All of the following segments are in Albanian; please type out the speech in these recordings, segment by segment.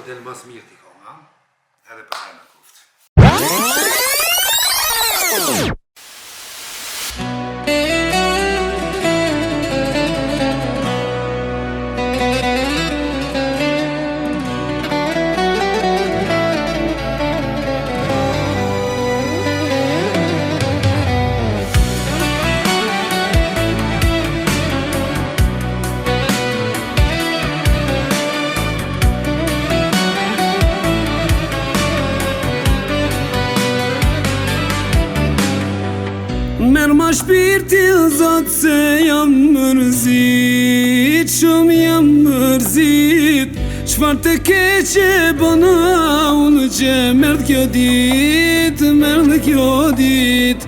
del mas mirë t'i konga, edhe për hajnë në kuft. Merë ma shpirtin zot se jam mërzit, shumë jam mërzit. Çfarë të keqe bëna unë që merdh kjo dit, merdh kjo dit.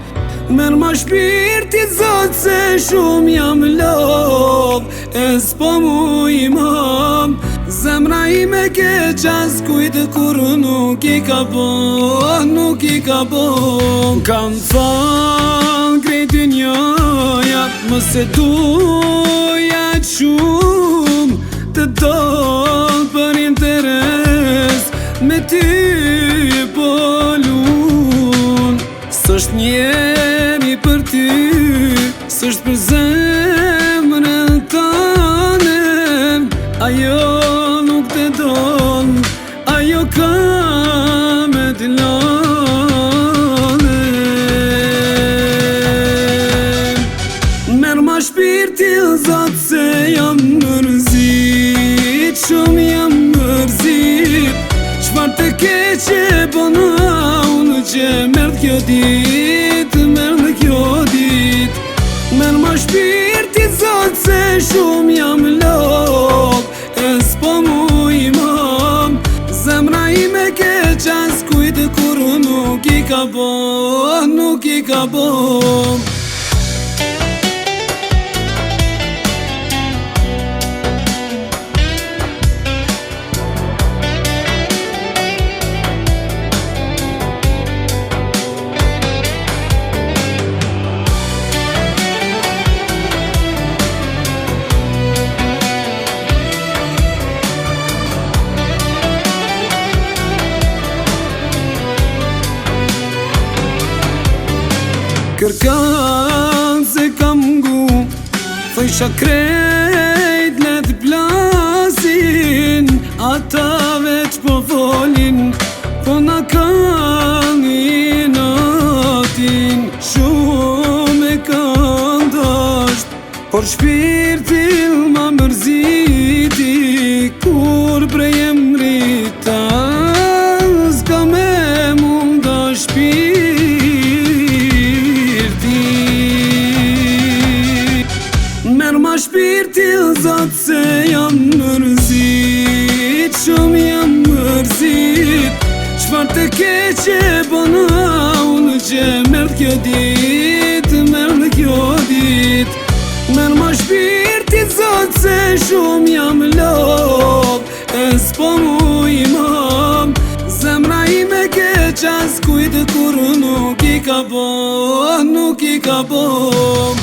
Merë ma shpirtin zot se shumë jam lodh, e s'po mu imam. Zemra ime ke qas kujtë kur nuk i ka bon, nuk i ka bon. Kam fal krejtë njoja, mëse duja shumë të dollë për interes me ty po lun. S'është njeri për ty, s'është për zemrën tane, ajo nuk të dollë, ajo ka me t'lane. Merë ma shpirtin zot se jam mërzit, shumë jam mërzit. Çfarë të keqe bëna unë që merdh kjo dit, merdh kjo dit. Merë ma shpirtin zot se shumë jam lodh, e s'po mu imam. Zemra ime ke qas kujtë kur nuk i ka bon, nuk i ka bon. Kërkan se kam ngu, thojsha krejt let plasin. Ata veç po folin, po na kan i natin. Shumë e kan dasht, por shpirtin ma mërziti. Kur prej emrita, s'ka me munda shpirti. Merë ma shpirtin zot se jam mërzit, shumë jam mërzit. Çfarë të keqe bëna unë që merdh kjo dit, merdh kjo dit. Merë ma shpirtin zot se shumë jam lodh, e s'po mu imam. Zemra ime ke qas kujtë kur nuk i ka bon, nuk i ka bon.